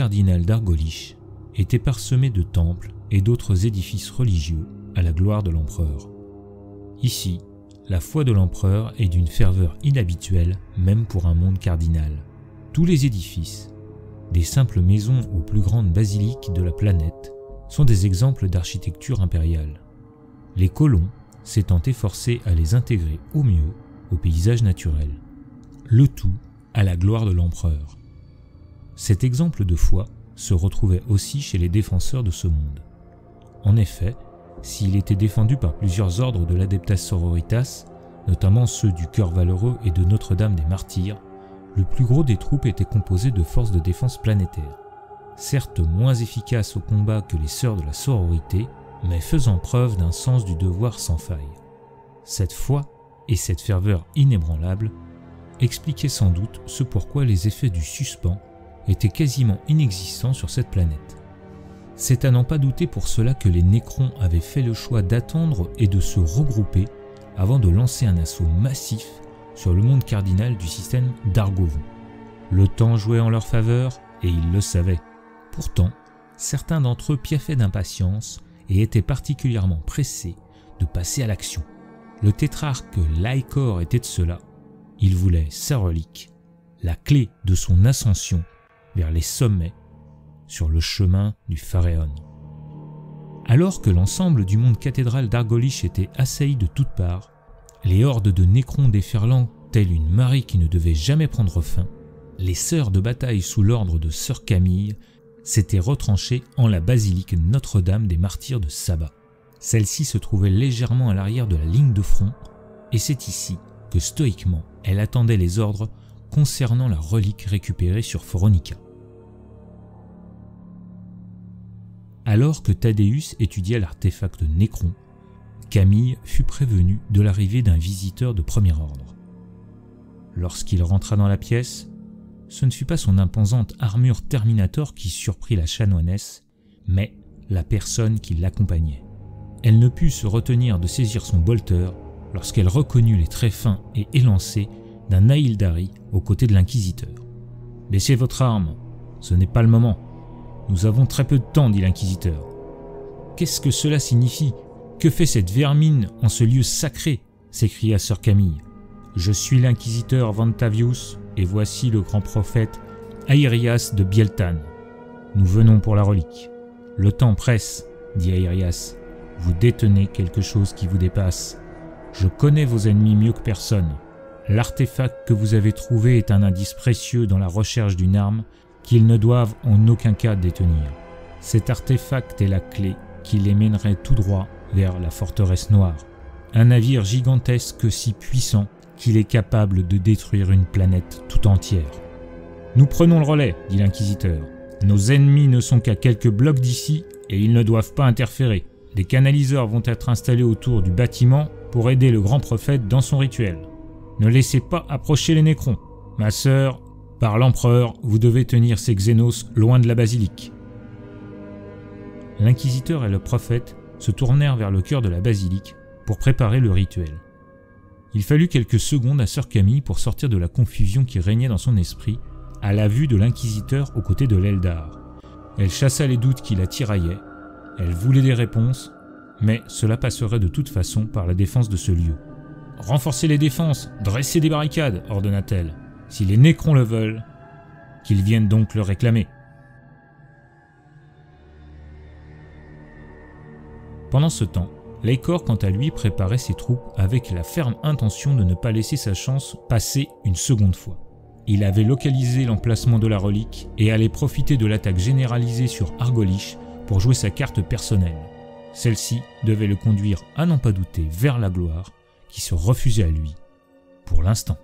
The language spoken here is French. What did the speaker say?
cardinal d'Argolich était parsemé de temples et d'autres édifices religieux à la gloire de l'empereur. Ici, la foi de l'empereur est d'une ferveur inhabituelle même pour un monde cardinal. Tous les édifices, des simples maisons aux plus grandes basiliques de la planète, sont des exemples d'architecture impériale. Les colons s'étant efforcés à les intégrer au mieux au paysage naturel. Le tout à la gloire de l'empereur. Cet exemple de foi se retrouvait aussi chez les défenseurs de ce monde. En effet, s'il était défendu par plusieurs ordres de l'Adeptas Sororitas, notamment ceux du Cœur Valeureux et de Notre-Dame des Martyrs, le plus gros des troupes était composé de forces de défense planétaires, certes moins efficaces au combat que les sœurs de la sororité, mais faisant preuve d'un sens du devoir sans faille. Cette foi et cette ferveur inébranlable expliquaient sans doute ce pourquoi les effets du suspens étaient quasiment inexistants sur cette planète. C'est à n'en pas douter pour cela que les Nécrons avaient fait le choix d'attendre et de se regrouper avant de lancer un assaut massif sur le monde cardinal du système d'Argovon. Le temps jouait en leur faveur et ils le savaient. Pourtant, certains d'entre eux piaffaient d'impatience et étaient particulièrement pressés de passer à l'action. Le tétrarque Laïcor était de cela. Il voulait sa relique, la clé de son ascension vers les sommets sur le chemin du Pharaon. Alors que l'ensemble du monde cathédral d'Argolich était assailli de toutes parts, les hordes de Nécrons déferlant telle une marée qui ne devait jamais prendre fin, les sœurs de bataille sous l'ordre de sœur Camille s'étaient retranchées en la basilique Notre-Dame des Martyrs de Saba. Celle-ci se trouvait légèrement à l'arrière de la ligne de front, et c'est ici que stoïquement elle attendait les ordres concernant la relique récupérée sur Phoronica. Alors que Thaddeus étudiait l'artefact Nécron, Camille fut prévenu de l'arrivée d'un visiteur de premier ordre. Lorsqu'il rentra dans la pièce, ce ne fut pas son imposante armure Terminator qui surprit la chanoinesse, mais la personne qui l'accompagnait. Elle ne put se retenir de saisir son bolter lorsqu'elle reconnut les traits fins et élancés d'un Aïldari aux côtés de l'inquisiteur. « Baissez votre arme, ce n'est pas le moment. Nous avons très peu de temps, dit l'inquisiteur. Qu'est-ce que cela signifie? Que fait cette vermine en ce lieu sacré? S'écria sœur Camille. Je suis l'inquisiteur Vantavius et voici le grand prophète Aïrias de Bieltan. Nous venons pour la relique. Le temps presse, dit Aïrias. Vous détenez quelque chose qui vous dépasse. Je connais vos ennemis mieux que personne. L'artefact que vous avez trouvé est un indice précieux dans la recherche d'une arme qu'ils ne doivent en aucun cas détenir. Cet artefact est la clé qui les mènerait tout droit vers la forteresse noire. Un navire gigantesque si puissant qu'il est capable de détruire une planète tout entière. Nous prenons le relais, dit l'inquisiteur. Nos ennemis ne sont qu'à quelques blocs d'ici et ils ne doivent pas interférer. Des canaliseurs vont être installés autour du bâtiment pour aider le grand prophète dans son rituel. Ne laissez pas approcher les Nécrons. Ma sœur, par l'empereur, vous devez tenir ces Xénos loin de la basilique. L'inquisiteur et le prophète se tournèrent vers le cœur de la basilique pour préparer le rituel. Il fallut quelques secondes à sœur Camille pour sortir de la confusion qui régnait dans son esprit à la vue de l'inquisiteur aux côtés de l'Eldar. Elle chassa les doutes qui la tiraillaient, elle voulait des réponses, mais cela passerait de toute façon par la défense de ce lieu. « Renforcez les défenses, dressez des barricades » ordonna-t-elle. « Si les Nécrons le veulent, qu'ils viennent donc le réclamer. » Pendant ce temps, Laïcor, quant à lui, préparait ses troupes avec la ferme intention de ne pas laisser sa chance passer une seconde fois. Il avait localisé l'emplacement de la relique et allait profiter de l'attaque généralisée sur Argolich pour jouer sa carte personnelle. Celle-ci devait le conduire à n'en pas douter vers la gloire qui se refusait à lui pour l'instant.